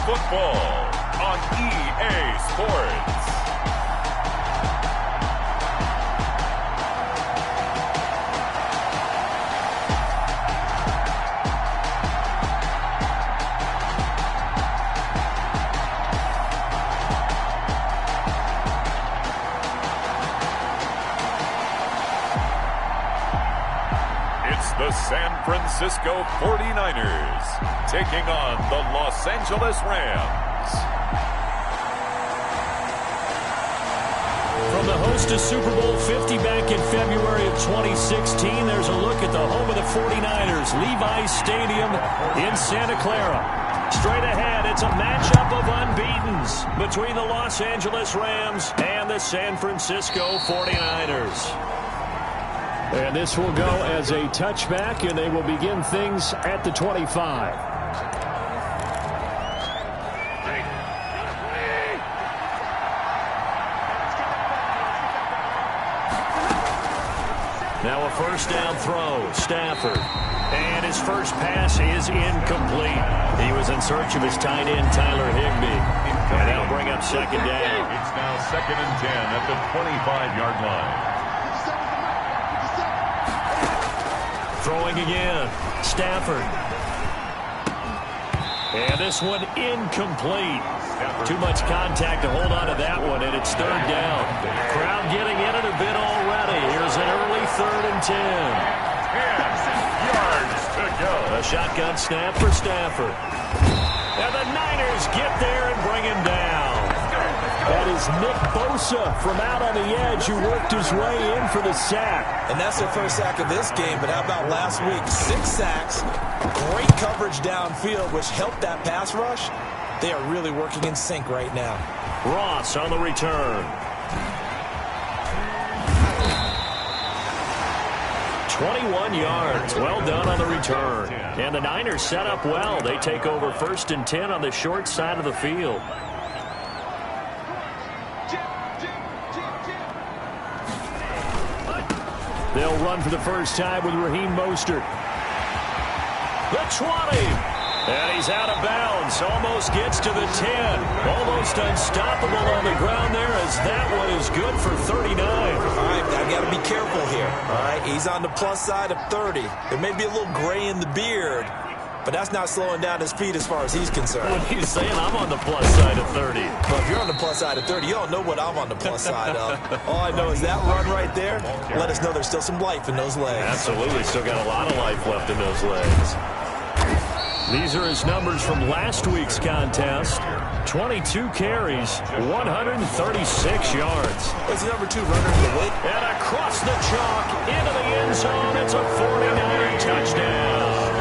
football on EA Sports. The San Francisco 49ers taking on the Los Angeles Rams. From the host of Super Bowl 50 back in February of 2016, there's a look at the home of the 49ers, Levi's Stadium in Santa Clara. Straight ahead, it's a matchup of unbeatens between the Los Angeles Rams and the San Francisco 49ers. And this will go as a touchback, and they will begin things at the 25. Now a first down throw, Stafford. And his first pass is incomplete. He was in search of his tight end, Tyler Higbee. And that'll bring up second down. It's now 2nd and 10 at the 25-yard line. Throwing again, Stafford. And this one incomplete. Too much contact to hold on to that one, and it's third down. Crowd getting in it a bit already. Here's an early 3rd and 10. 10 yards to go. A shotgun snap for Stafford. And the Niners get there and bring him down. That is Nick Bosa from out on the edge who worked his way in for the sack. And that's their first sack of this game, but how about last week? 6 sacks, great coverage downfield, which helped that pass rush. They are really working in sync right now. Ross on the return. 21 yards. Well done on the return. And the Niners set up well. They take over 1st and 10 on the short side of the field. They'll run for the first time with Raheem Mostert. The 20. And he's out of bounds. Almost gets to the 10. Almost unstoppable on the ground there as that one is good for 39. All right, I got to be careful here. All right, he's on the plus side of 30. There may be a little gray in the beard, but that's not slowing down his speed as far as he's concerned. What he's saying, I'm on the plus side of 30. Well, if you're on the plus side of 30, you don't know what I'm on the plus side of. All I know is that run right there let us know there's still some life in those legs. Absolutely. Still got a lot of life left in those legs. These are his numbers from last week's contest. 22 carries, 136 yards. What's the number 2 runner in the league? And across the chalk, into the end zone, it's a 49er touchdown.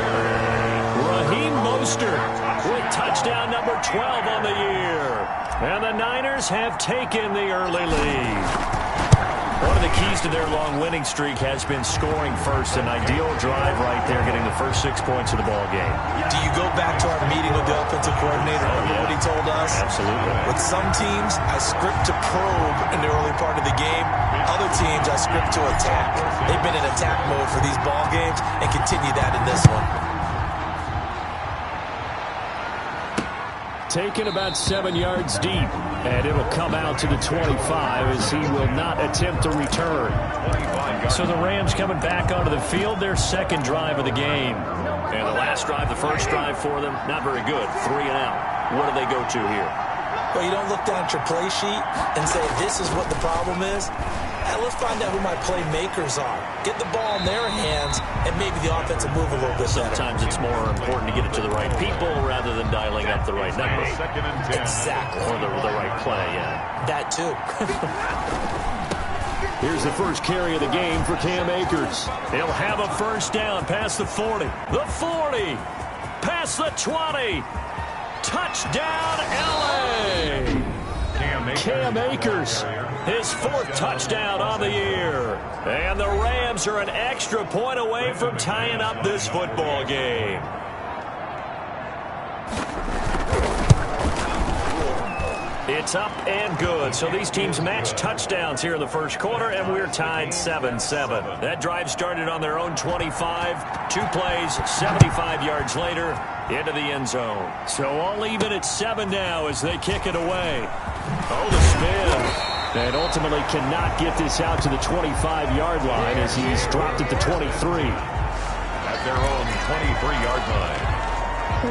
Raheem Mostert with touchdown number 12 on the year. And the Niners have taken the early lead. One of the keys to their long winning streak has been scoring first. An ideal drive right there, getting the first 6 points of the ball game. Do you go back to our meeting with the offensive coordinator? Remember what he told us? Absolutely. With some teams, I script to probe in the early part of the game. Other teams, I script to attack. They've been in attack mode for these ball games and continue that in this one. Taken about 7 yards deep, and it'll come out to the 25 as he will not attempt to return. So the Rams coming back onto the field, their second drive of the game. And the last drive, the first drive for them, not very good. 3 and out. What do they go to here? Well, you don't look down at your play sheet and say, this is what the problem is. Let's find out who my playmakers are. Get the ball in their hands, and maybe the offense will move a little bit better. Sometimes it's more important to get it to the right people rather than dialing up the right number. Exactly. Or the right play, yeah. That too. Here's the first carry of the game for Cam Akers. He'll have a first down past the 40. The 40. Past the 20. Touchdown, L.A. Cam Akers, his 4th touchdown on the year. And the Rams are an extra point away from tying up this football game. It's up and good. So these teams match touchdowns here in the first quarter, and we're tied 7-7. That drive started on their own 25. 2 plays, 75 yards later. into the end zone. So all even at 7 now as they kick it away. Oh, the spin. And ultimately cannot get this out to the 25-yard line as he's dropped at the 23. At their own 23-yard line.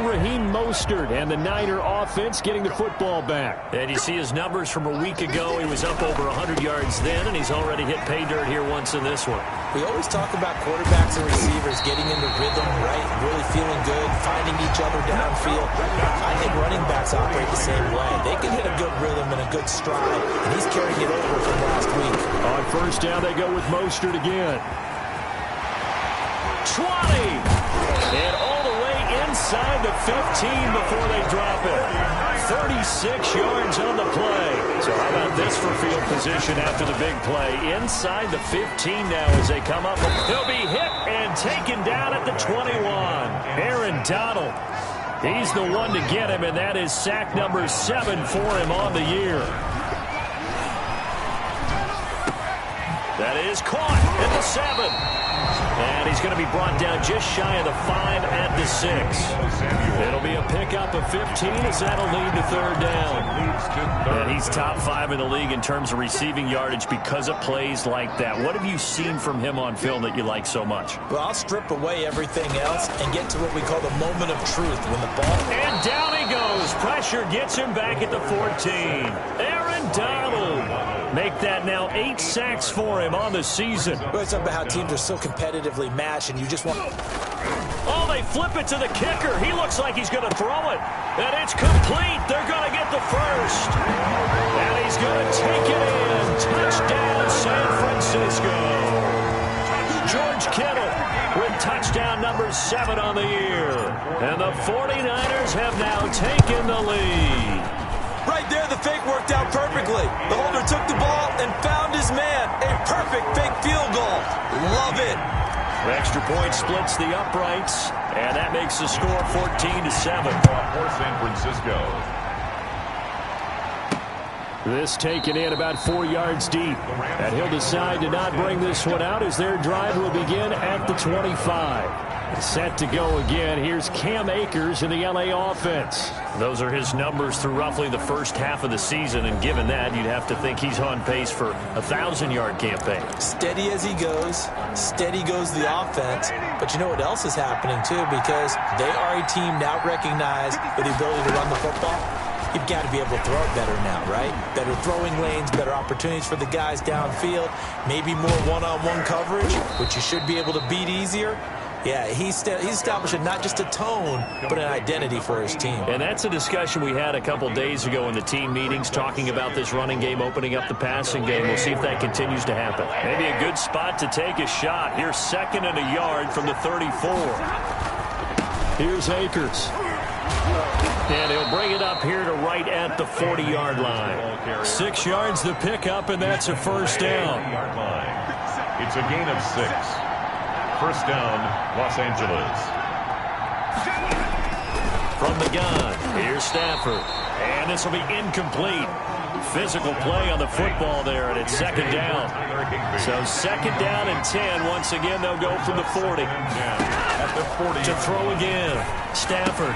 Raheem Mostert and the Niner offense getting the football back. And you see his numbers from a week ago. He was up over 100 yards then, and he's already hit pay dirt here once in this one. We always talk about quarterbacks and receivers getting into rhythm, right? Really feeling good, finding each other downfield. I think running backs operate the same way. They can hit a good rhythm and a good stride, and he's carrying it over from last week. On first down, they go with Mostert again. 20! And all the way inside the 15 before they drop it. 36 yards on the play. So how about this for field position after the big play? Inside the 15 now as they come up. He'll be hit and taken down at the 21. Aaron Donald. He's the one to get him, and that is sack number 7 for him on the year. That is caught at the 7. And he's going to be brought down just shy of the 5 at the 6. It'll be a pickup of 15 as that'll lead to third down. And he's top 5 in the league in terms of receiving yardage because of plays like that. What have you seen from him on film that you like so much? Well, I'll strip away everything else and get to what we call the moment of truth when the ball... And down he goes. Pressure gets him back at the 14. Aaron Donald. Make that now 8 sacks for him on the season. Well, it's about how teams are so competitively matched, and you just want... Oh, they flip it to the kicker. He looks like he's going to throw it. And it's complete. They're going to get the first. And he's going to take it in. Touchdown, San Francisco. George Kittle with touchdown number 7 on the year. And the 49ers have now taken the lead. Right there, the fake worked out perfectly. The holder took the ball and found his man. A perfect fake field goal. Love it. Extra point splits the uprights, and that makes the score 14-7. For San Francisco. This taken in about 4 yards deep. And he'll decide to not bring this one out as their drive will begin at the 25. Set to go again. Here's Cam Akers in the L.A. offense. Those are his numbers through roughly the first half of the season, and given that, you'd have to think he's on pace for a 1,000-yard campaign. Steady as he goes, steady goes the offense. But you know what else is happening, too, because they are a team now recognized with the ability to run the football. You've got to be able to throw it better now, right? Better throwing lanes, better opportunities for the guys downfield, maybe more one-on-one coverage, which you should be able to beat easier. Yeah, he's establishing not just a tone, but an identity for his team. And that's a discussion we had a couple days ago in the team meetings, talking about this running game opening up the passing game. We'll see if that continues to happen. Maybe a good spot to take a shot. Here's 2nd and a yard from the 34. Here's Akers. And he'll bring it up here to right at the 40-yard line. 6 yards the pickup, and that's a first down. It's a gain of 6. First down, Los Angeles. From the gun, here's Stafford. And this will be incomplete. Physical play on the football there, and it's 2nd down. So 2nd down and 10. Once again, they'll go from the 40. At the 40. To throw again. Stafford.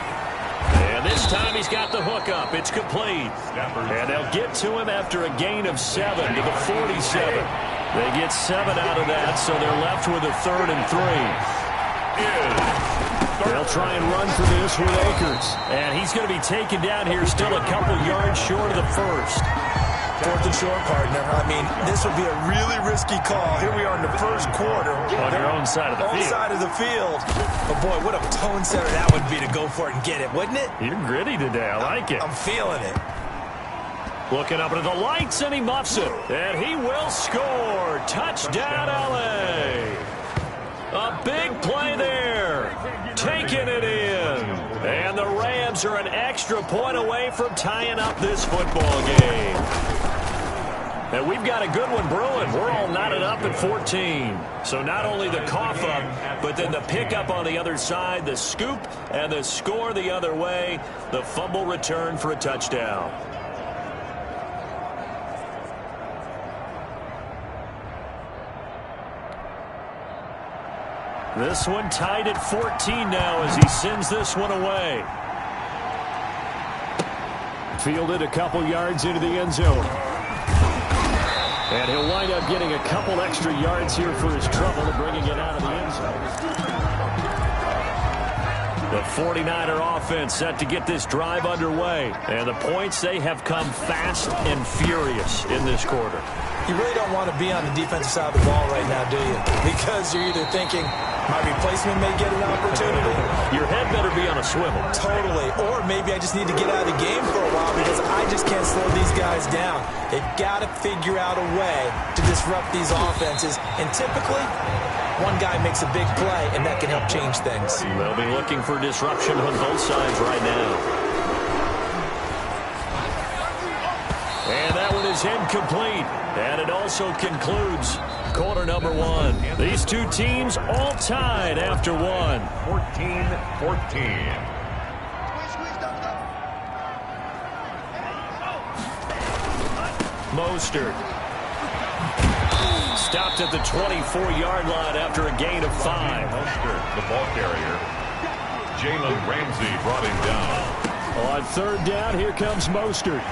And this time he's got the hook up. It's complete. And they'll get to him after a gain of 7 to the 47. They get 7 out of that, so they're left with a 3rd and 3. They'll try and run for this with Akers. And he's going to be taken down here, still a couple yards short of the first. 4th and short, partner. I mean, this would be a really risky call. Here we are in the first quarter. On your own side of the field. Own side of the field. But, boy, what a tone setter that would be to go for it and get it, wouldn't it? You're gritty today. I like it. I'm feeling it. Looking up into the lights, and he muffs it. And he will score. Touchdown, L.A. A big play there. Taking it in. And the Rams are an extra point away from tying up this football game. And we've got a good one brewing. We're all knotted up at 14. So not only the cough up, but then the pickup on the other side, the scoop, and the score the other way. The fumble return for a touchdown. This one tied at 14 now as he sends this one away. Fielded a couple yards into the end zone. And he'll wind up getting a couple extra yards here for his trouble and bringing it out of the end zone. The 49er offense set to get this drive underway. And the points, they have come fast and furious in this quarter. You really don't want to be on the defensive side of the ball right now, do you? Because you're either thinking, my replacement may get an opportunity. Your head better be on a swivel. Totally. Or maybe I just need to get out of the game for a while because I just can't slow these guys down. They've got to figure out a way to disrupt these offenses. And typically, one guy makes a big play, and that can help change things. They'll be looking for disruption on both sides right now. And that one is incomplete. And it also concludes quarter number one. These two teams all tied after one. 14-14. Mostert. Stopped at the 24-yard line after a gain of 5. Mostert, the ball carrier. Jalen Ramsey brought him down. On third down, here comes Mostert.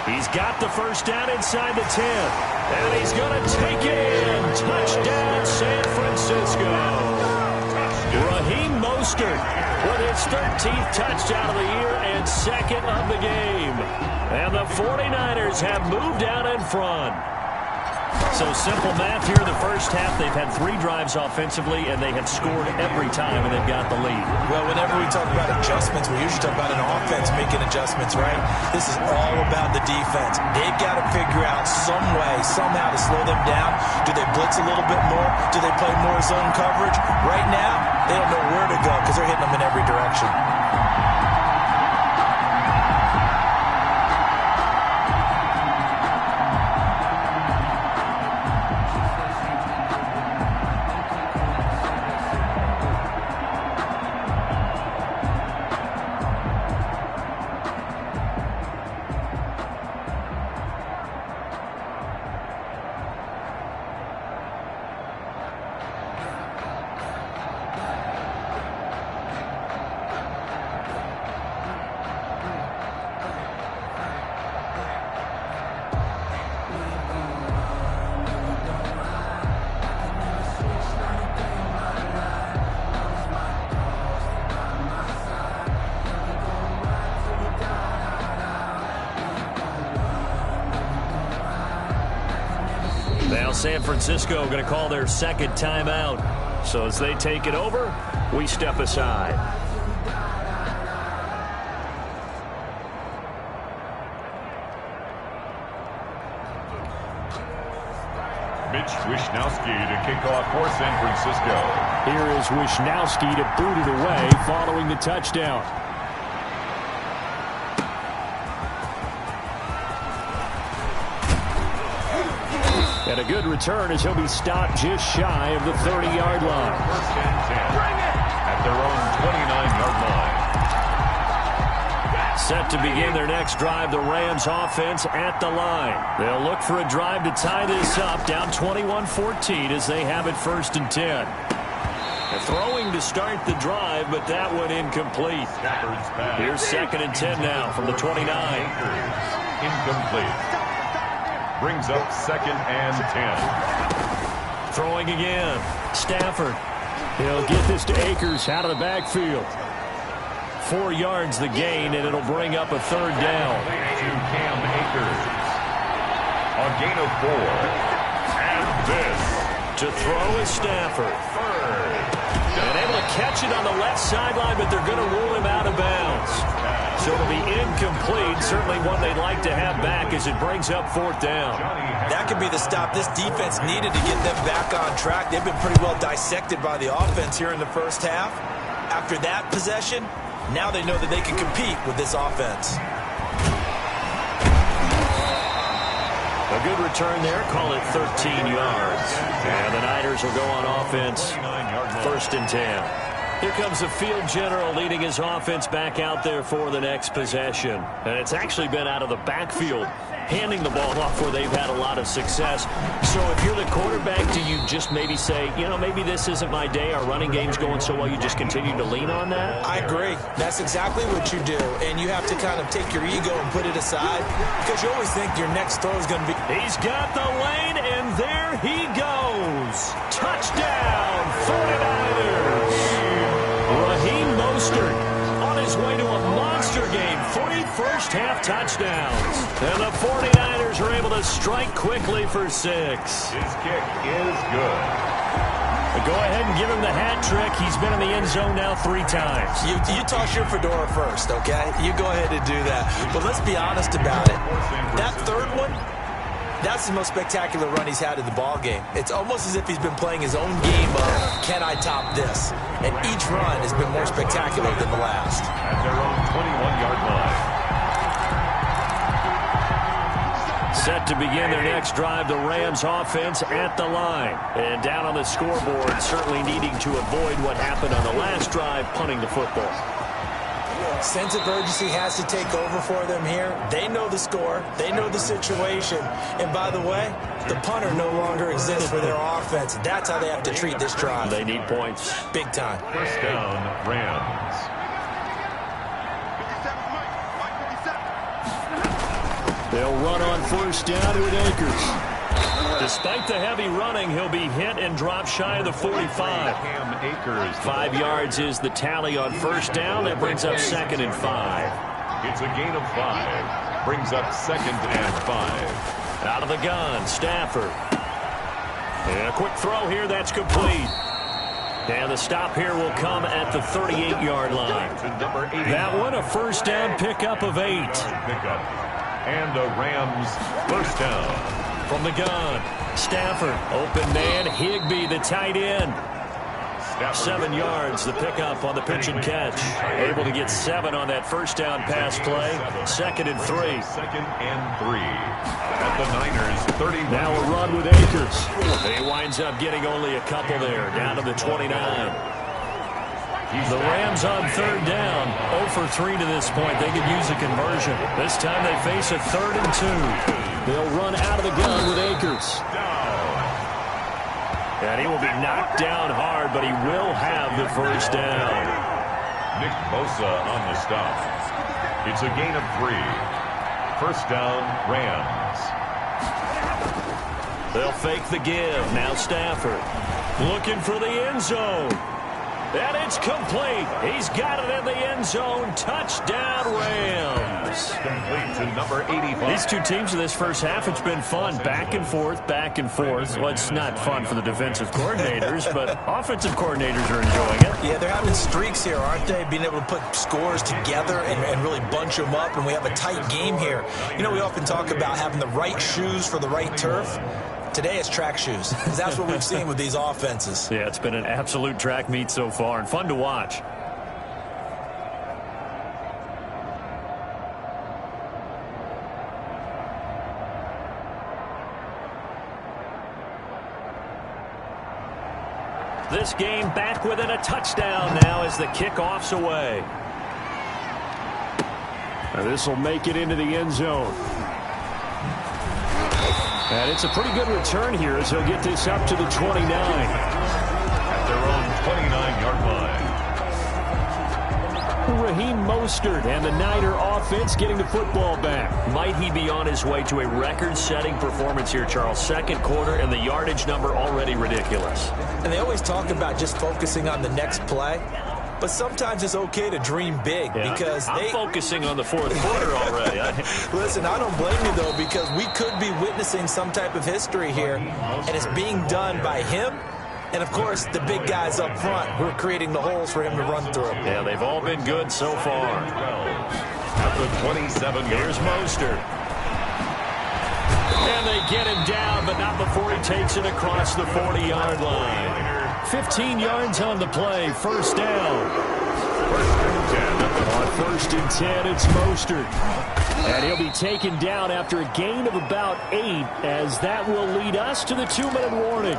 He's got the first down inside the 10. And he's going to take it in. Touchdown, San Francisco. Raheem Mostert with his 13th touchdown of the year and second of the game. And the 49ers have moved out in front. So simple math here in the first half. They've had 3 drives offensively, and they have scored every time, and they've got the lead. Well, whenever we talk about adjustments, we usually talk about an offense making adjustments, right? This is all about the defense. They've got to figure out some way, somehow to slow them down. Do they blitz a little bit more? Do they play more zone coverage? Right now, they don't know where to go because they're hitting them in every direction. Now San Francisco going to call their second timeout. So as they take it over, we step aside. Mitch Wishnowsky to kick off for San Francisco. Here is Wishnowsky to boot it away following the touchdown. And a good return as he'll be stopped just shy of the 30-yard line. First and 10 at their own 29-yard line. Set to begin their next drive, the Rams offense at the line. They'll look for a drive to tie this up, down 21-14 as they have it first and 10. Throwing to start the drive, but that one incomplete. Here's second and 10 now from the 29. Incomplete. Brings up second and 10. Throwing again. Stafford. He'll get this to Akers out of the backfield. 4 yards the gain, and it'll bring up a third down. To Cam Akers. A gain of 4. And this. To throw is Stafford. And able to catch it on the left sideline, but they're going to rule him out of bounds. So it'll be incomplete. Certainly one they'd like to have back as it brings up fourth down. That could be the stop this defense needed to get them back on track. They've been pretty well dissected by the offense here in the first half. After that possession, now they know that they can compete with this offense. A good return there. Call it 13 yards. And the Niners will go on offense. First and 10. Here comes the field general leading his offense back out there for the next possession. And it's actually been out of the backfield, handing the ball off where they've had a lot of success. So if you're the quarterback, do you just maybe say, you know, maybe this isn't my day, our running game's going so well, you just continue to lean on that? I agree. That's exactly what you do. And you have to kind of take your ego and put it aside because you always think your next throw is going to be... He's got the lane, and there he goes. Touchdown, 49ers. Raheem Mostert on his way to a monster game. 3 first-half touchdowns. And the 49ers are able to strike quickly for 6. His kick is good. Go ahead and give him the hat trick. He's been in the end zone now 3 times. You toss your fedora first, okay? You go ahead and do that. But let's be honest about it. That third one, that's the most spectacular run he's had in the ball game. It's almost as if he's been playing his own game of, can I top this? And each run has been more spectacular than the last. At their own 21-yard line. Set to begin their next drive, the Rams offense at the line. And down on the scoreboard, certainly needing to avoid what happened on the last drive, punting the football. Sense of urgency has to take over for them here. They know the score. They know the situation. And by the way, the punter no longer exists for their offense. That's how they have to treat this drive. They need points. Big time. First down, Rams. They'll run on first down with Akers. Despite the heavy running, he'll be hit and drop shy of the 45. 5 yards is the tally on first down. That brings up 2nd and 5. It's a gain of 5. Brings up 2nd and 5. Out of the gun, Stafford. And a quick throw here, that's complete. And the stop here will come at the 38-yard line. That one, a first down pickup of 8. And a Rams first down. From the gun, Stafford, open man, Higbee, the tight end. 7 yards, the pickup on the pitch and catch. Able to get 7 on that first down pass play. 2nd and 3. 2nd and 3. At the Niners, 31. Now a run with Akers. He winds up getting only a couple there, down to the 29. The Rams on third down, 0 for 3 to this point. They could use a conversion. This time they face a 3rd and 2. They'll run out of the gun with Akers. And he will be knocked down hard, but he will have the first down. Nick Bosa on the stop. It's a gain of 3. First down, Rams. They'll fake the give. Now Stafford looking for the end zone. And it's complete. He's got it in the end zone. Touchdown, Rams. Complete to number 85. These two teams in this first half, it's been fun. Back and forth, back and forth. Well, it's not fun for the defensive coordinators, but offensive coordinators are enjoying it. Yeah, they're having streaks here, aren't they? Being able to put scores together and really bunch them up, and we have a tight game here. You know, we often talk about having the right shoes for the right turf. Today it's track shoes. That's what we've seen with these offenses. Yeah, it's been an absolute track meet so far and fun to watch. This game back within a touchdown now as the kickoff's away. This will make it into the end zone. And it's a pretty good return here as he'll get this up to the 29. At their own 29-yard line. Raheem Mostert and the Niner offense getting the football back. Might he be on his way to a record-setting performance here, Charles? 2nd quarter and the yardage number already ridiculous. And they always talk about just focusing on the next play. But sometimes it's okay to dream big because I'm focusing on the 4th quarter already. Listen, I don't blame you, though, because we could be witnessing some type of history here, and it's being done by him and, of course, the big guys up front who are creating the holes for him to run through. Yeah, they've all been good so far. At the 27, here's Mostert. And they get him down, but not before he takes it across the 40-yard line. 15 yards on the play, first down. On 1st and 10, it's Mostert. And he'll be taken down after a gain of about 8, as that will lead us to the 2-minute warning.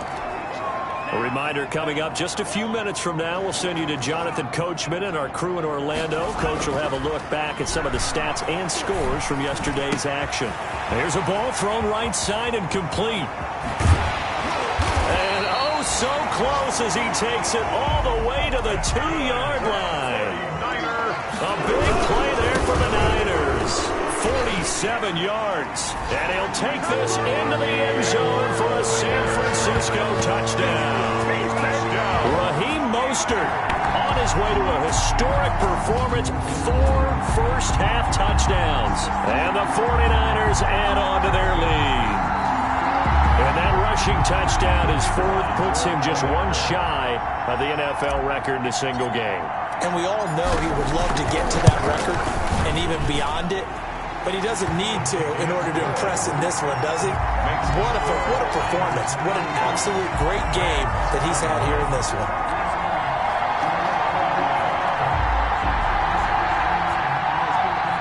A reminder coming up just a few minutes from now, we'll send you to Jonathan Coachman and our crew in Orlando. Coach will have a look back at some of the stats and scores from yesterday's action. There's a ball thrown right side and complete. And oh, so close as he takes it all the way to the 2-yard line. A big play there for the Niners. 47 yards. And he'll take this into the end zone for a San Francisco touchdown. Raheem Mostert on his way to a historic performance. 4 first-half touchdowns. And the 49ers add on to their lead. And that rushing touchdown, his 4th, puts him just one shy of the NFL record in a single game. And we all know he would love to get to that record and even beyond it. But he doesn't need to in order to impress in this one, does he? What a performance. What an absolute great game that he's had here in this one.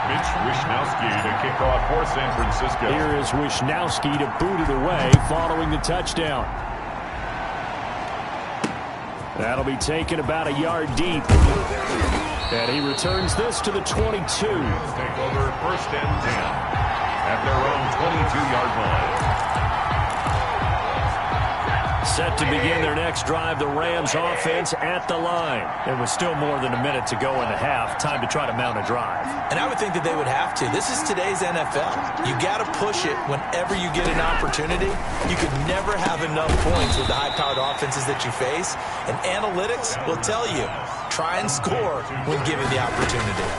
Mitch Wishnowsky to kick off for San Francisco. Here is Wishnowsky to boot it away following the touchdown. That'll be taken about a yard deep. And he returns this to the 22. Take over 1st and 10 at their own 22-yard line. Set to begin their next drive, the Rams offense at the line. There was still more than a minute to go in the half. Time to try to mount a drive. And I would think that they would have to. This is today's NFL. You got to push it whenever you get an opportunity. You could never have enough points with the high-powered offenses that you face. And analytics will tell you, try and score when given the opportunity.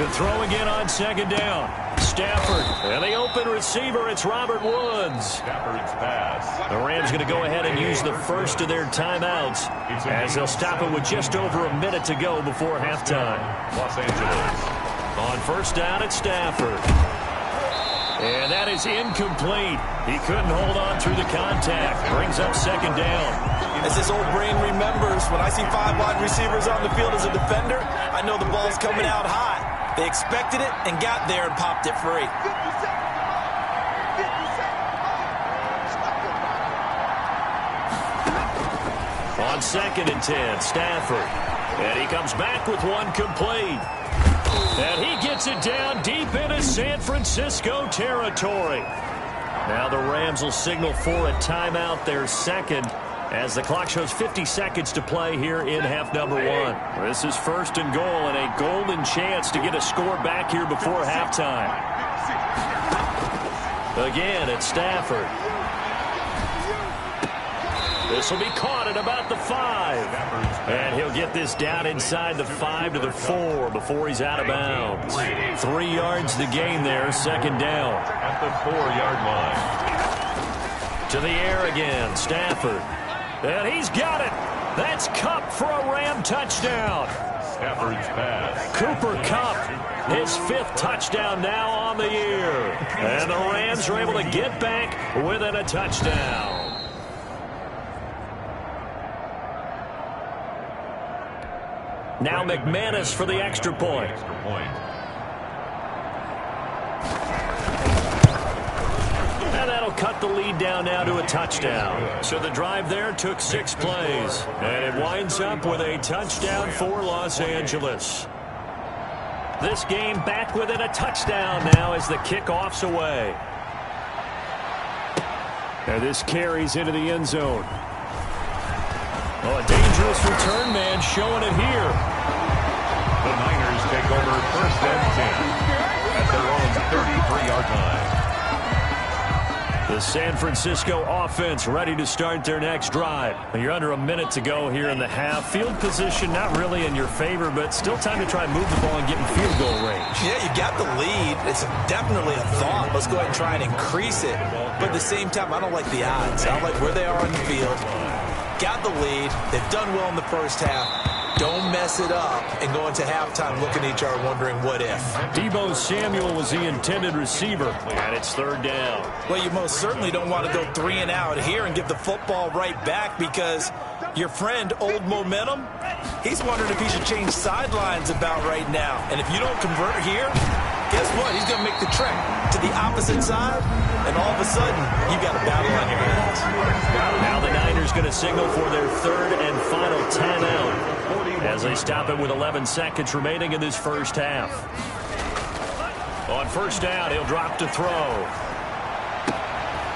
To throw again on 2nd down. Stafford. And the open receiver, it's Robert Woods. Stafford's pass. The Rams going to go ahead and use the first of their timeouts as they'll stop it with just over a minute to go before halftime. Los Angeles. On 1st down, it's Stafford. And that is incomplete. He couldn't hold on through the contact. Brings up 2nd down. As this old brain remembers, when I see 5 wide receivers on the field as a defender, I know the ball's coming out high. They expected it and got there and popped it free. On 2nd and 10, Stafford. And he comes back with one complete. And he gets it down deep into San Francisco territory. Now the Rams will signal for a timeout, their 2nd, as the clock shows 50 seconds to play here in half number 1. This is 1st and goal and a golden chance to get a score back here before halftime. Again, it's Stafford. This will be caught at about the 5. And he'll get this down inside the 5 to the 4 before he's out of bounds. 3 yards to gain there, 2nd down. At the 4-yard line. To the air again, Stafford. And he's got it. That's Kupp for a Ram touchdown. Stafford's pass. Cooper Kupp, his 5th touchdown now on the year. And the Rams are able to get back within a touchdown. Now McManus for the extra point. And that'll cut the lead down now to a touchdown. So the drive there took 6 plays. And it winds up with a touchdown for Los Angeles. This game back within a touchdown now as the kickoff's away. And this carries into the end zone. Oh, a dangerous return man showing it here. The Niners take over 1st and 10 at their own 33-yard line. The San Francisco offense ready to start their next drive. You're under a minute to go here in the half. Field position not really in your favor, but still time to try and move the ball and get in field goal range. Yeah, you got the lead. It's definitely a thought. Let's go ahead and try and increase it. But at the same time, I don't like the odds. I don't like where they are on the field. Got the lead. They've done well in the first half. Don't mess it up and go into halftime looking at each other wondering what if. Deebo Samuel was the intended receiver, and it's 3rd down. Well, you most certainly don't want to go 3 and out here and give the football right back because your friend, Old Momentum, he's wondering if he should change sidelines about right now. And if you don't convert here, guess what? He's going to make the trek to the opposite side, and all of a sudden, you've got a battle on your hands. Now the Niners going to signal for their third and final timeout as they stop it with 11 seconds remaining in this first half. On first down, he'll drop to throw.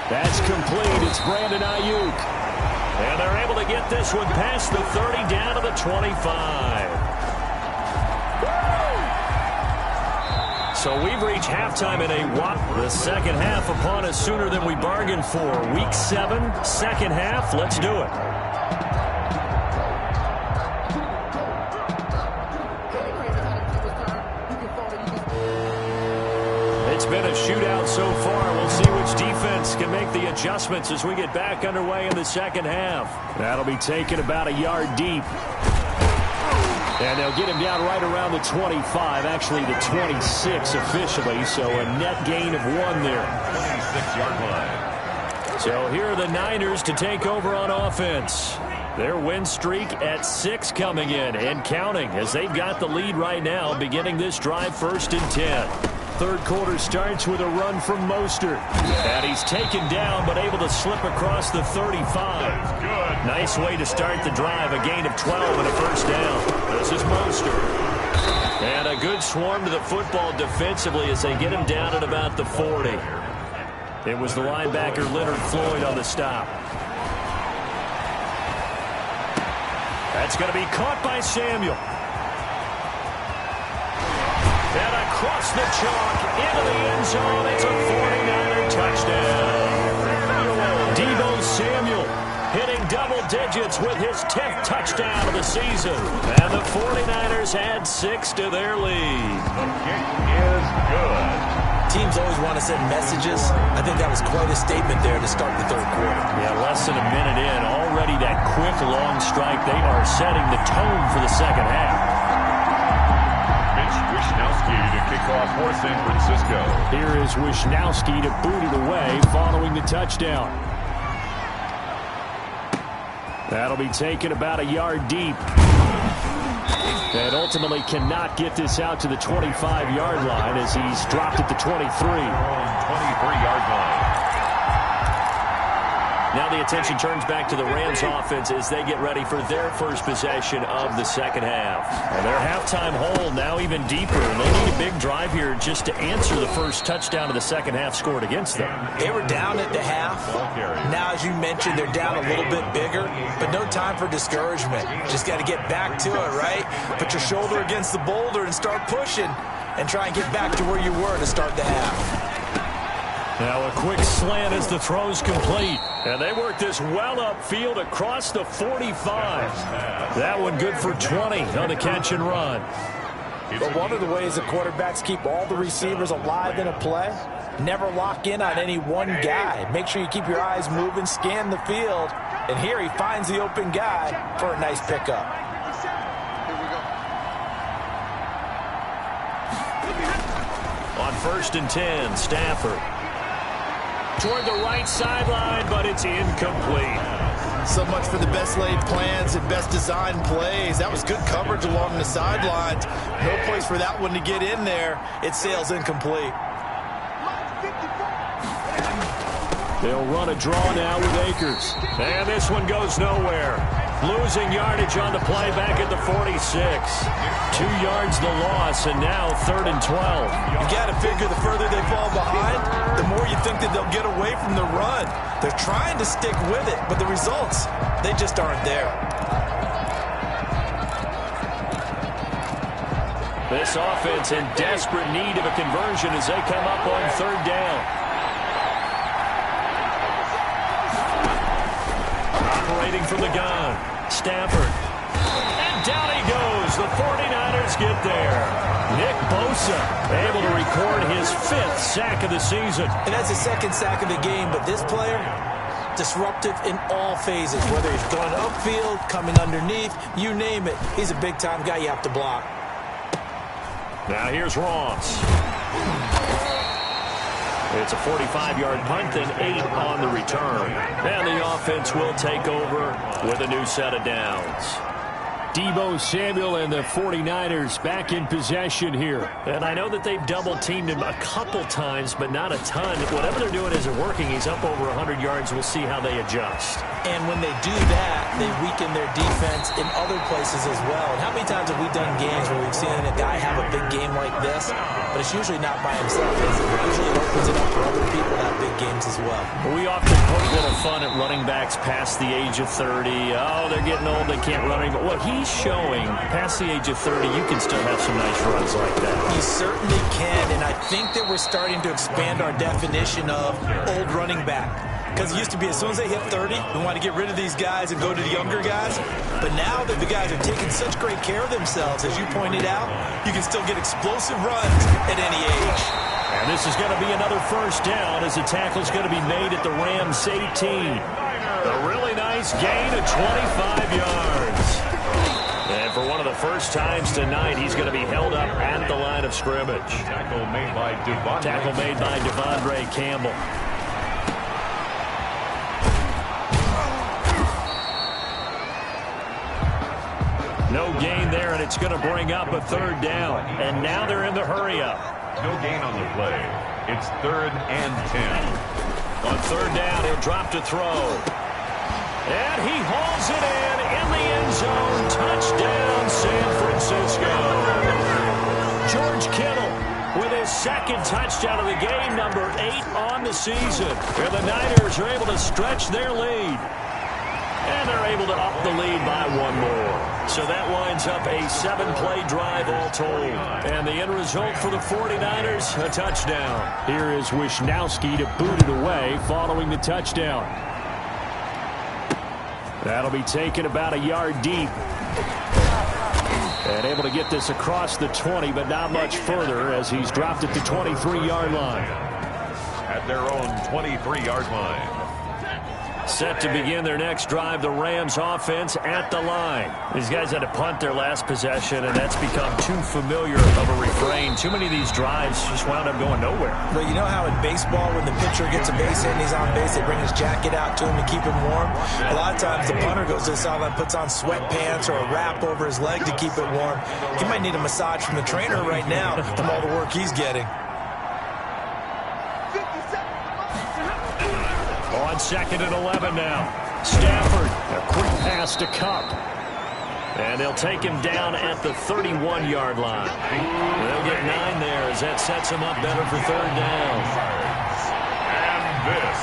That's complete. It's Brandon Ayuk. And they're able to get this one past the 30 down to the 25. So we've reached halftime in a walk. The second half upon us sooner than we bargained for. Week 7, second half. Let's do it. It's been a shootout so far. We'll see which defense can make the adjustments as we get back underway in the second half. That'll be taken about a yard deep. And they'll get him down right around the 25, actually the 26 officially, so a net gain of 1 there. 26-yard line. So here are the Niners to take over on offense. Their win streak at 6 coming in and counting as they've got the lead right now, beginning this drive 1st and 10. Third quarter starts with a run from Mostert. And he's taken down but able to slip across the 35. Nice way to start the drive, a gain of 12 and a first down. This is Mostert. And a good swarm to the football defensively as they get him down at about the 40. It was the linebacker Leonard Floyd on the stop. That's going to be caught by Samuel. And across the chalk, into the end zone, it's a 49er touchdown. Deebo Samuel hitting double digits with his 10th touchdown of the season. And the 49ers add 6 to their lead. The kick is good. Teams always want to send messages. I think that was quite a statement there to start the third quarter. Yeah, less than a minute in. Already that quick, long strike. They are setting the tone for the second half. Wishnowski to kick off for San Francisco. Here is Wishnowski to boot it away following the touchdown. That'll be taken about a yard deep. And ultimately cannot get this out to the 25-yard line as he's dropped at the 23. 23-yard line. Now the attention turns back to the Rams offense as they get ready for their first possession of the second half. And their halftime hole now even deeper. And they need a big drive here just to answer the first touchdown of the second half scored against them. They were down at the half. Now, as you mentioned, they're down a little bit bigger, but no time for discouragement. Just got to get back to it, right? Put your shoulder against the boulder and start pushing and try and get back to where you were to start the half. Now a quick slant as the throw's complete. And they work this well upfield across the 45. That one good for 20 on the catch and run. But one of the ways that quarterbacks keep all the receivers alive in a play, never lock in on any one guy. Make sure you keep your eyes moving, scan the field. And here he finds the open guy for a nice pickup. On 1st and 10, Stafford. Toward the right sideline, but it's incomplete. So much for the best laid plans and best designed plays. That was good coverage along the sidelines. No place for that one to get in there. It sails incomplete. They'll run a draw now with Akers. And this one goes nowhere. Losing yardage on the play back at the 46. 2 yards the loss, and now 3rd and 12. You got to figure the further they fall behind, the more you think that they'll get away from the run. They're trying to stick with it, but the results, they just aren't there. This offense in desperate need of a conversion as they come up on 3rd down. Operating from the gun, Stafford. And down he goes. The 49ers get there. Nick Bosa able to record his 5th sack of the season. And that's his 2nd sack of the game, but this player, disruptive in all phases, whether he's going upfield, coming underneath, you name it. He's a big-time guy you have to block. Now here's Ross. It's a 45-yard punt and 8 on the return. And the offense will take over with a new set of downs. Deebo Samuel and the 49ers back in possession here. And I know that they've double-teamed him a couple times, but not a ton. Whatever they're doing isn't working. He's up over 100 yards. We'll see how they adjust. And when they do that, they weaken their defense in other places as well. And how many times have we done games where we've seen a guy have a big game like this, but it's usually not by himself, is it? It usually opens it up for other people to have big games as well. We often poke a little fun at running backs past the age of 30. Oh, they're getting old, they can't run anymore. Well, he's showing past the age of 30, you can still have some nice runs like that. You certainly can, and I think that we're starting to expand our definition of old running back. Because it used to be as soon as they hit 30, we want to get rid of these guys and go to the younger guys. But now that the guys are taking such great care of themselves, as you pointed out, you can still get explosive runs at any age. And this is going to be another first down as the tackle's going to be made at the Rams 18. A really nice gain of 25 yards. And for one of the first times tonight, he's going to be held up at the line of scrimmage. Tackle made by Devondre Campbell. No gain there, and it's going to bring up a third down. And now they're in the hurry-up. No gain on the play. It's 3rd and 10. On third down, he'll drop to throw. And he hauls it in the end zone. Touchdown, San Francisco. George Kittle with his second touchdown of the game, number 8 on the season. And the Niners are able to stretch their lead. And they're able to up the lead by one more. So that winds up a 7-play drive all told. And the end result for the 49ers, a touchdown. Here is Wisnowski to boot it away following the touchdown. That'll be taken about a yard deep. And able to get this across the 20, but not much further as he's dropped at the 23-yard line. At their own 23-yard line. Set to begin their next drive, the Rams offense at the line. These guys had to punt their last possession, and that's become too familiar of a refrain. Too many of these drives just wound up going nowhere. Well, you know how in baseball, when the pitcher gets a base hit and he's on base, they bring his jacket out to him to keep him warm? A lot of times the punter goes to the sideline, puts on sweatpants or a wrap over his leg to keep it warm. He might need a massage from the trainer right now from all the work he's getting. On 2nd and 11 now. Stafford, a quick pass to Kupp. And they'll take him down at the 31-yard line. They'll get 9 there as that sets him up better for third down. And this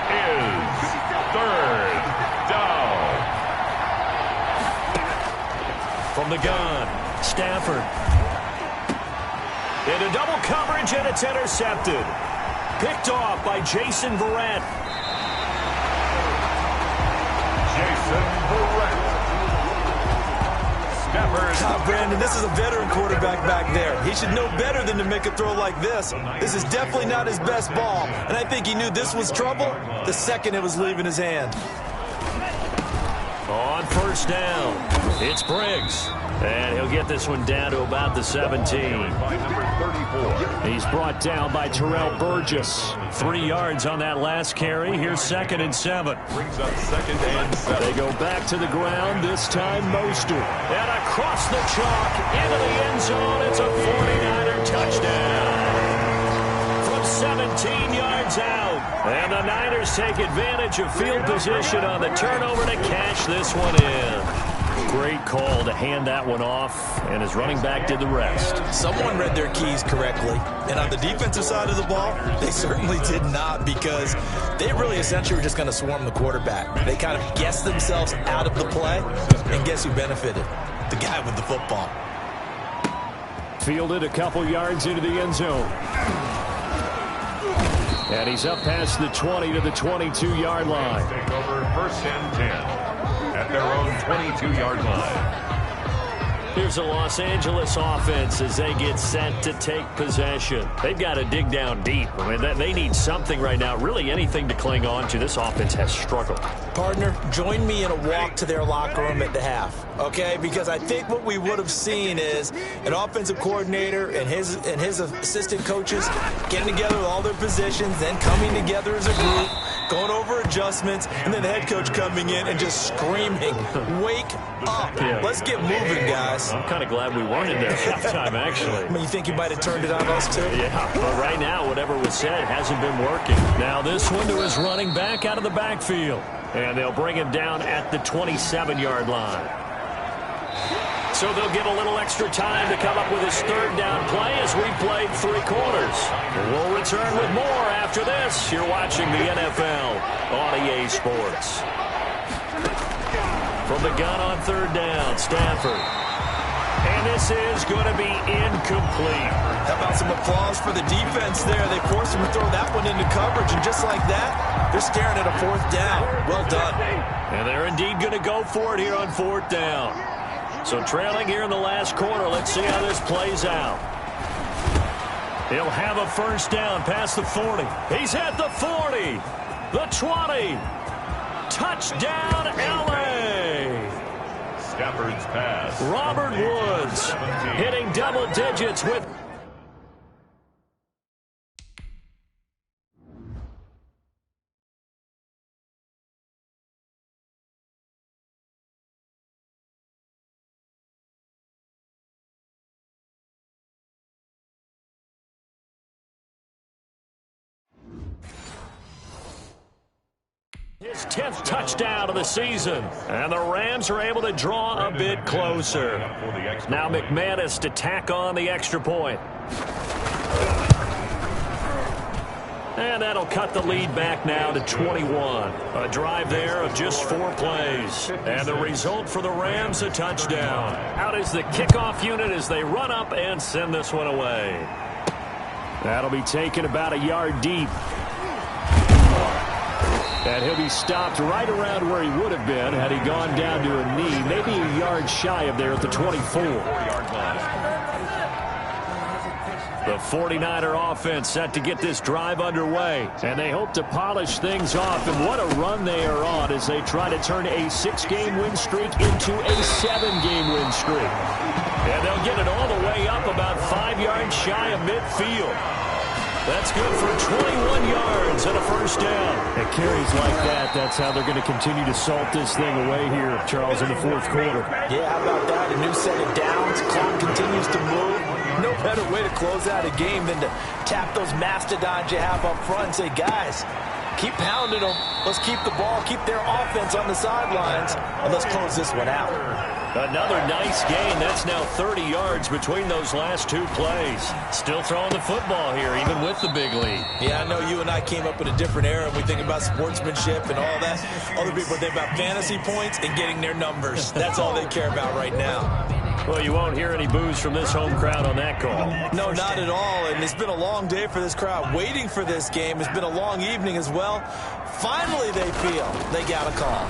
is third down. From the gun, Stafford. Into double coverage, and it's intercepted. Picked off by Jason Verrett. Brandon, this is a veteran quarterback back there. He should know better than to make a throw like this. This is definitely not his best ball, and I think he knew this was trouble the second it was leaving his hand. On first down, it's Briggs. And he'll get this one down to about the 17. He's brought down by Terrell Burgess. 3 yards on that last carry. Here's 2nd and 7. Brings up 2nd and 7. They go back to the ground, this time Mostert. And across the chalk, into the end zone. It's a 49er touchdown. From 17 yards out. And the Niners take advantage of field position on the turnover to cash this one in. Great call to hand that one off, and his running back did the rest. Someone read their keys correctly, and on the defensive side of the ball, they certainly did not, because they really essentially were just going to swarm the quarterback. They kind of guessed themselves out of the play, and guess who benefited? The guy with the football. Fielded a couple yards into the end zone. And he's up past the 20 to the 22-yard line. Take over 1st and 10. At their own 22-yard line. Here's a Los Angeles offense as they get set to take possession. They've got to dig down deep. I mean, they need something right now, really anything to cling on to. This offense has struggled. Partner, join me in a walk to their locker room at the half, okay? Because I think what we would have seen is an offensive coordinator and his assistant coaches getting together with all their positions, then coming together as a group, going over adjustments, and then the head coach coming in and just screaming, wake up. Yeah. Let's get moving, guys. I'm kind of glad we weren't in there at halftime, actually. I mean, you think you might have turned it on us, too? Yeah, but right now, whatever was said hasn't been working. Now this one to his running back out of the backfield. And they'll bring him down at the 27-yard line. So they'll get a little extra time to come up with his third down play as we played 3 quarters. We'll return with more after this. You're watching the NFL on EA Sports. From the gun on third down, Stafford. And this is going to be incomplete. How about some applause for the defense there? They forced him to throw that one into coverage, and just like that, they're staring at a 4th down. Well done. And they're indeed going to go for it here on 4th down. So trailing here in the last quarter. Let's see how this plays out. He'll have a first down past the 40. He's at the 40. The 20. Touchdown, L.A. Stafford's pass. Robert Woods hitting double digits with... His 10th touchdown of the season. And the Rams are able to draw a bit closer. Now McManus to tack on the extra point. And that'll cut the lead back now to 21. A drive there of just 4 plays. And the result for the Rams, a touchdown. Out is the kickoff unit as they run up and send this one away. That'll be taken about a yard deep. And he'll be stopped right around where he would have been had he gone down to a knee, maybe a yard shy of there at the 24. The 49er offense set to get this drive underway, and they hope to polish things off. And what a run they are on as they try to turn a 6-game win streak into a 7-game win streak. And they'll get it all the way up about 5 yards shy of midfield. That's good for 21 yards and a first down. At carries like that, that's how they're going to continue to salt this thing away here, Charles, in the 4th quarter. Yeah, how about that? A new set of downs. Clock continues to move. No better way to close out a game than to tap those mastodons you have up front and say, guys, keep pounding them. Let's keep the ball, keep their offense on the sidelines, and let's close this one out. Another nice gain. That's now 30 yards between those last 2 plays. Still throwing the football here, even with the big lead. Yeah, I know you and I came up in a different era, and we think about sportsmanship and all that. Other people think about fantasy points and getting their numbers. That's all they care about right now. Well, you won't hear any boos from this home crowd on that call. No, not at all, and it's been a long day for this crowd waiting for this game. It's been a long evening as well. Finally, they feel they got a call.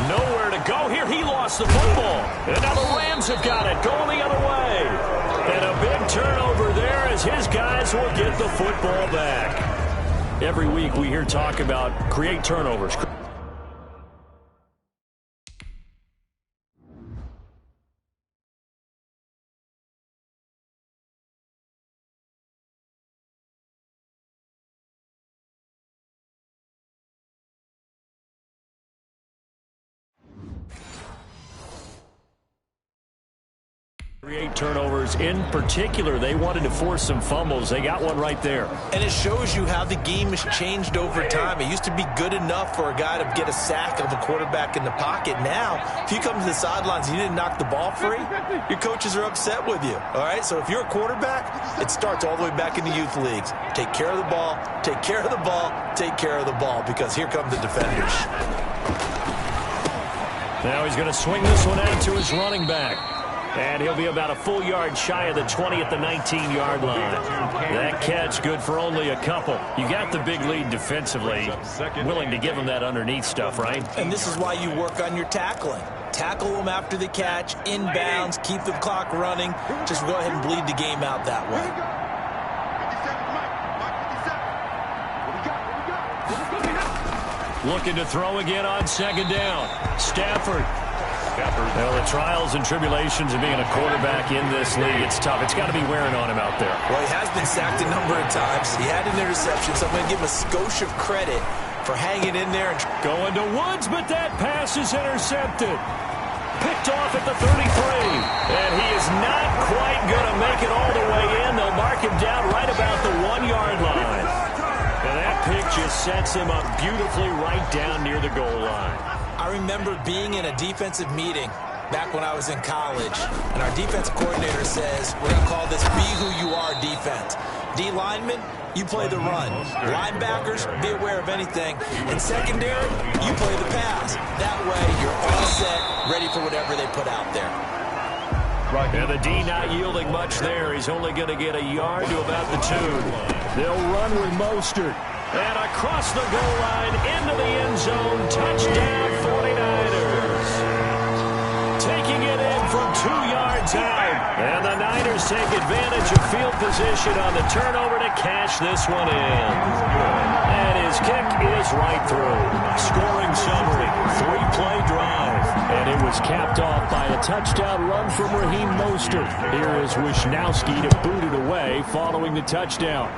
Nowhere to go here. He lost the football. And now the Rams have got it, going the other way. And a big turnover there as his guys will get the football back. Every week we hear talk about create turnovers. Create turnovers. In particular, they wanted to force some fumbles. They got one right there. And it shows you how the game has changed over time. It used to be good enough for a guy to get a sack of a quarterback in the pocket. Now, if you come to the sidelines and you didn't knock the ball free, your coaches are upset with you. All right? So if you're a quarterback, it starts all the way back in the youth leagues. Take care of the ball, take care of the ball, take care of the ball, because here come the defenders. Now he's going to swing this one out to his running back. And he'll be about a full yard shy of the 20 at the 19-yard line. That catch good for only a couple. You got the big lead defensively. Willing to give him that underneath stuff, right? And this is why you work on your tackling. Tackle them after the catch, inbounds, keep the clock running. Just go ahead and bleed the game out that way. Looking to throw again on 2nd down. Stafford. Well, the trials and tribulations of being a quarterback in this league, it's tough. It's got to be wearing on him out there. Well, he has been sacked a number of times. He had an interception, so I'm going to give him a skosh of credit for hanging in there. Going to Woods, but that pass is intercepted. Picked off at the 33. And he is not quite going to make it all the way in. They'll mark him down right about the 1-yard line. And that pick just sets him up beautifully right down near the goal line. I remember being in a defensive meeting back when I was in college, and our defensive coordinator says, we're going to call this be who you are defense. D linemen, you play the run. Linebackers, be aware of anything. And secondary, you play the pass. That way, you're all set, ready for whatever they put out there. And the D not yielding much there. He's only going to get a yard to about the 2. They'll run with Mostert. And across the goal line, into the end zone, touchdown 49ers. Taking it in from 2 yards out. And the Niners take advantage of field position on the turnover to cash this one in. And his kick is right through. Scoring summary, 3-play drive. And it was capped off by a touchdown run from Raheem Mostert. Here is Wisnowski to boot it away following the touchdown.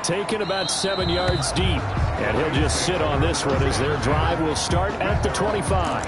Taken about 7 yards deep. And he'll just sit on this one as their drive will start at the 25.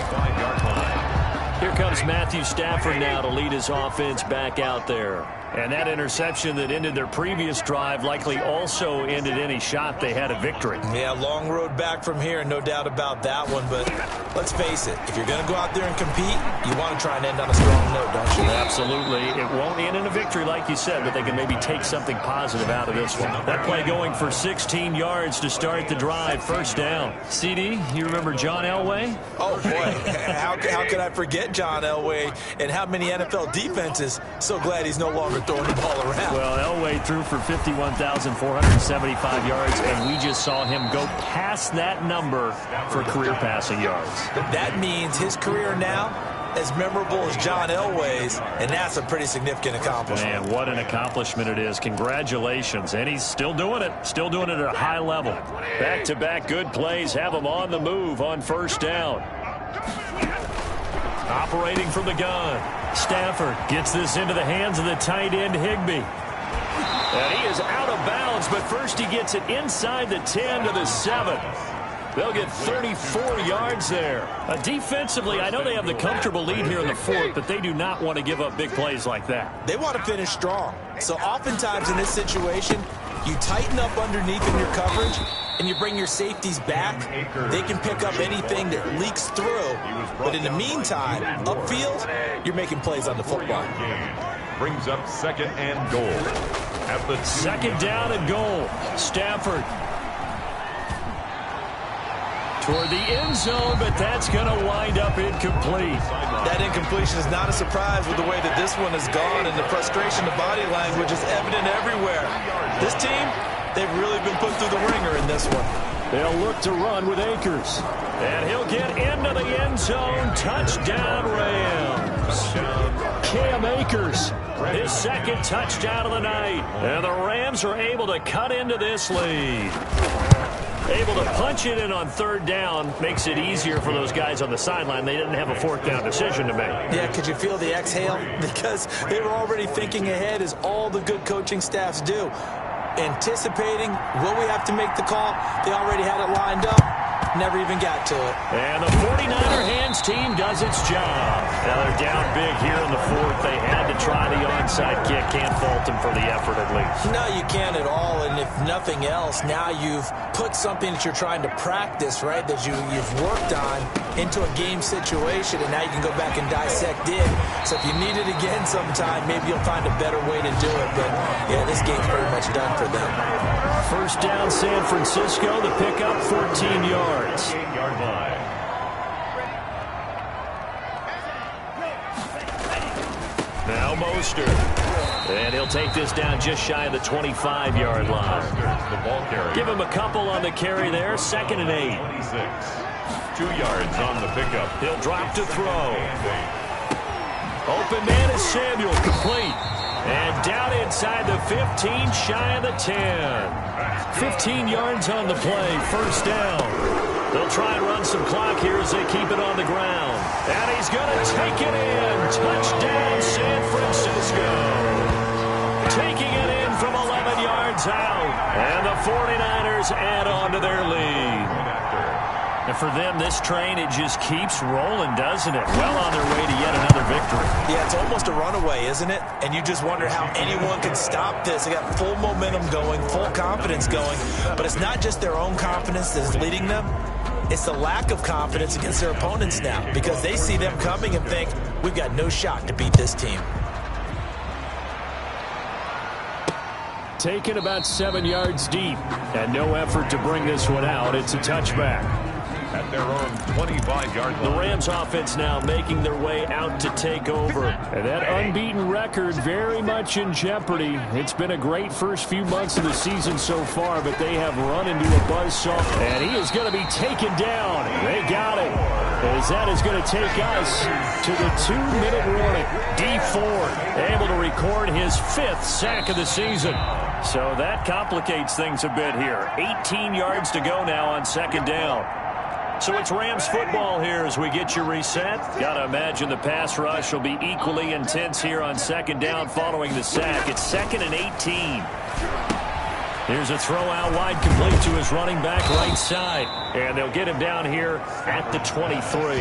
Here comes Matthew Stafford now to lead his offense back out there. And that interception that ended their previous drive likely also ended any shot they had at victory. Yeah, long road back from here, no doubt about that one. But let's face it, if you're going to go out there and compete, you want to try and end on a strong note, don't you? Absolutely. It won't end in a victory like you said, but they can maybe take something positive out of this one. That play going for 16 yards to start the drive. First down. CD, you remember John Elway? Oh, boy. How could I forget John Elway and how many NFL defenses? So glad he's no longer throwing the ball around. Well, Elway threw for 51,475 yards, and we just saw him go past that number for career passing yards. That means his career now as memorable as John Elway's, and that's a pretty significant accomplishment. Man, what an accomplishment it is. Congratulations. And he's still doing it. Still doing it at a high level. Back-to-back good plays have him on the move on first down. Operating from the gun. Stafford gets this into the hands of the tight end, Higbee. And he is out of bounds, but first he gets it inside the 10 to the 7. They'll get 34 yards there. Defensively, I know they have the comfortable lead here in the 4th, but they do not want to give up big plays like that. They want to finish strong. So oftentimes in this situation, you tighten up underneath in your coverage, and you bring your safeties back. They can pick up anything that leaks through. But in the meantime, upfield, you're making plays on the football. Brings up 2nd and goal. At the 2nd down and goal. Stafford toward the end zone, but that's going to wind up incomplete. That incompletion is not a surprise with the way that this one has gone, and the frustration, the body language is evident everywhere. This team, they've really been put through the ringer in this one. They'll look to run with Akers. And he'll get into the end zone. Touchdown, Rams. Cam Akers, his 2nd touchdown of the night. And the Rams are able to cut into this lead. Able to punch it in on 3rd down makes it easier for those guys on the sideline. They didn't have a 4th down decision to make. Yeah, could you feel the exhale? Because they were already thinking ahead, as all the good coaching staffs do. Anticipating, will we have to make the call? They already had it lined up. Never even got to it. And the 49er hands team does its job. Now they're down big here in the 4th. They had to try the onside kick. Can't fault them for the effort at least. No, you can't at all. And if nothing else, now you've put something that you're trying to practice, right, that you've worked on into a game situation, and now you can go back and dissect it. So if you need it again sometime, maybe you'll find a better way to do it. But, yeah, this game's pretty much done for them. First down, San Francisco. The pickup, 14 yards. 8-yard line. Now Mostert. And he'll take this down just shy of the 25-yard line. The ball carrier. Give him a couple on the carry there. 2nd and 8. 26. 2 yards on the pickup. He'll drop to throw. Open man is Samuel, complete. And down inside the 15, shy of the 10. 15 yards on the play, first down. They'll try and run some clock here as they keep it on the ground. And he's going to take it in. Touchdown, San Francisco. Taking it in from 11 yards out. And the 49ers add on to their lead. And for them, this train, it just keeps rolling, doesn't it? Well on their way to yet another victory. Yeah, it's almost a runaway, isn't it? And you just wonder how anyone can stop this. They got full momentum going, full confidence going. But it's not just their own confidence that's leading them. It's the lack of confidence against their opponents now, because they see them coming and think, we've got no shot to beat this team. Taken about 7 yards deep, and no effort to bring this one out. It's a touchback. At their own 25-yard line. The Rams offense now making their way out to take over. And that unbeaten record very much in jeopardy. It's been a great first few months of the season so far, but they have run into a buzzsaw. And he is going to be taken down. They got him. As that is going to take us to the 2-minute warning. D Ford able to record his 5th sack of the season. So that complicates things a bit here. 18 yards to go now on second down. So it's Rams football here as we get you reset. Got to imagine the pass rush will be equally intense here on second down following the sack. It's 2nd and 18. Here's a throw out wide, complete to his running back right side. And they'll get him down here at the 23.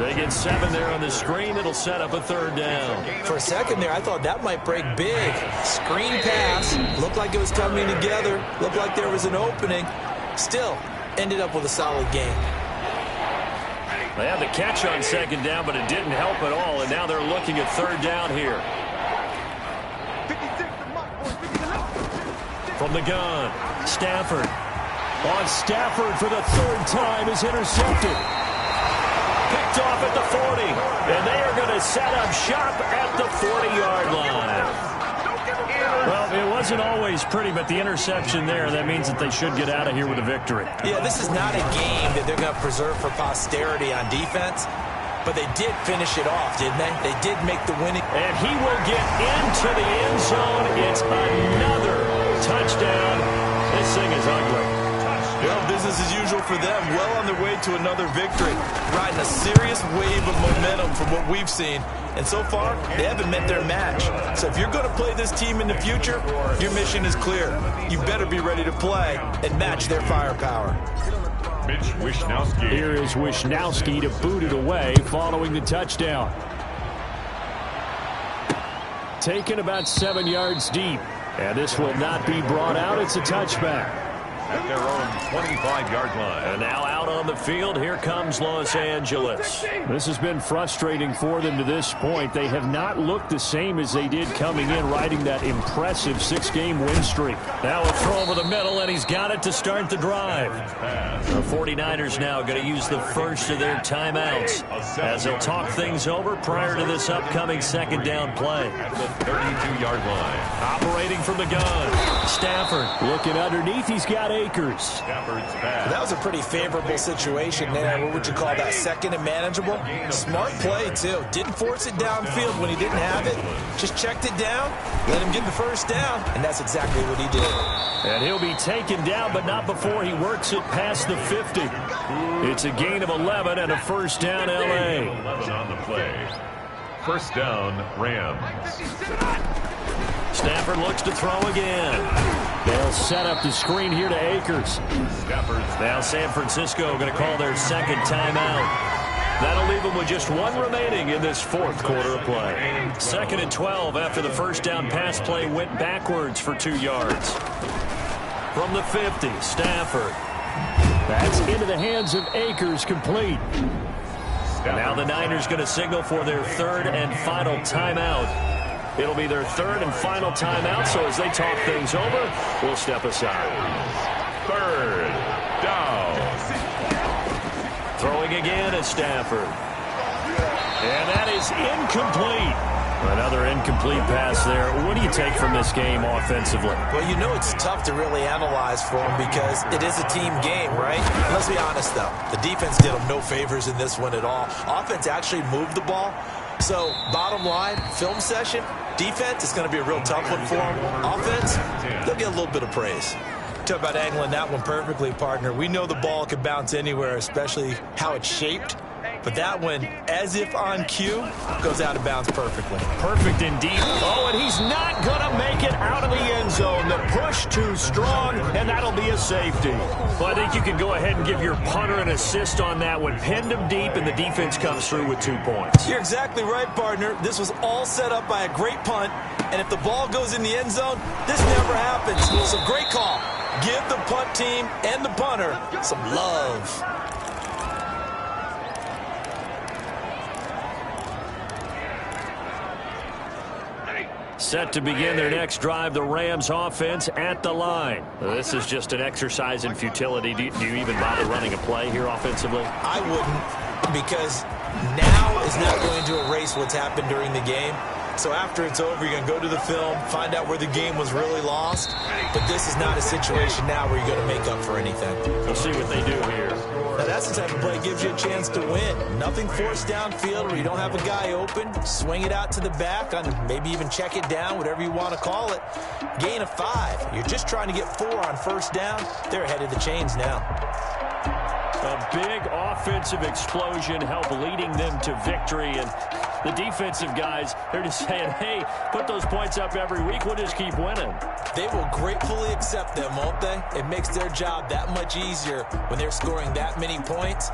They get 7 there on the screen. It'll set up a 3rd down. For a second there, I thought that might break big. Screen pass. Looked like it was coming together. Looked like there was an opening. Still, ended up with a solid game. They had the catch on second down, but it didn't help at all. And now they're looking at 3rd down here. From the gun, Stafford. On Stafford for the 3rd time is intercepted. Picked off at the 40. And they are going to set up shop at the 40-yard line. Well, it wasn't always pretty, but the interception there, that means that they should get out of here with a victory. Yeah, this is not a game that they're going to preserve for posterity on defense, but they did finish it off, didn't they? They did make the winning. And he will get into the end zone. It's another touchdown. This thing is ugly. Well, business as usual for them. Well on their way to another victory. Riding a serious wave of momentum from what we've seen. And so far, they haven't met their match. So if you're going to play this team in the future, your mission is clear. You better be ready to play and match their firepower. Mitch Wishnowsky. Here is Wishnowsky to boot it away following the touchdown. Taken about 7 yards deep. And this will not be brought out. It's a touchback. At their own 25-yard line. And now out on the field, here comes Los Angeles. This has been frustrating for them to this point. They have not looked the same as they did coming in, riding that impressive 6-game win streak. Now a throw over the middle, and he's got it to start the drive. The 49ers now going to use the first of their timeouts as they'll talk things over prior to this upcoming second down play. At the 32-yard line. Operating from the gun, Stafford looking underneath. He's got Akers. Stafford's pass. That was a pretty favorable situation there. What would you call that? 2nd and manageable? Smart play, too. Didn't force it downfield when he didn't have it. Just checked it down, let him get the first down, and that's exactly what he did. And he'll be taken down, but not before he works it past the 50. It's a gain of 11 and a first down, L.A. 11 on the play. First down, Rams. Stafford looks to throw again. They'll set up the screen here to Akers. Stafford's Now San Francisco going to call their second timeout. That'll leave them with just 1 remaining in this 4th quarter of play. 2nd and 12 after the first down pass play went backwards for 2 yards. From the 50, Stafford. That's into the hands of Akers, complete. And now the Niners going to signal for their 3rd and final timeout. It'll be their 3rd and final timeout, so as they talk things over, we'll step aside. 3rd down. Throwing again is Stafford. And that is incomplete. Another incomplete pass there. What do you take from this game offensively? Well, you know it's tough to really analyze for them because it is a team game, right? Let's be honest, though. The defense did them no favors in this one at all. Offense actually moved the ball. So, bottom line, film session, defense is going to be a real tough one for them. Offense, they'll get a little bit of praise. Talk about angling that one perfectly, partner. We know the ball can bounce anywhere, especially how it's shaped. But that one, as if on cue, goes out of bounds perfectly. Perfect indeed. Oh, and he's not going to make it out of the end zone. The push too strong, and that'll be a safety. Well, I think you can go ahead and give your punter an assist on that one. Pinned him deep, and the defense comes through with 2 points. You're exactly right, partner. This was all set up by a great punt, and if the ball goes in the end zone, this never happens. So great call. Give the punt team and the punter some love. Set to begin their next drive, the Rams offense at the line. This is just an exercise in futility. Do you even bother running a play here offensively? I wouldn't, because now is not going to erase what's happened during the game. So after it's over, you're going to go to the film, find out where the game was really lost. But this is not a situation now where you're going to make up for anything. We'll see what they do here. Now that's the type of play that gives you a chance to win. Nothing forced downfield where you don't have a guy open. Swing it out to the back, maybe even check it down, whatever you want to call it. Gain of 5. You're just trying to get 4 on first down. They're ahead of the chains now. A big offensive explosion helped leading them to victory. And the defensive guys, they're just saying, hey, put those points up every week. We'll just keep winning. They will gratefully accept them, won't they? It makes their job that much easier when they're scoring that many points.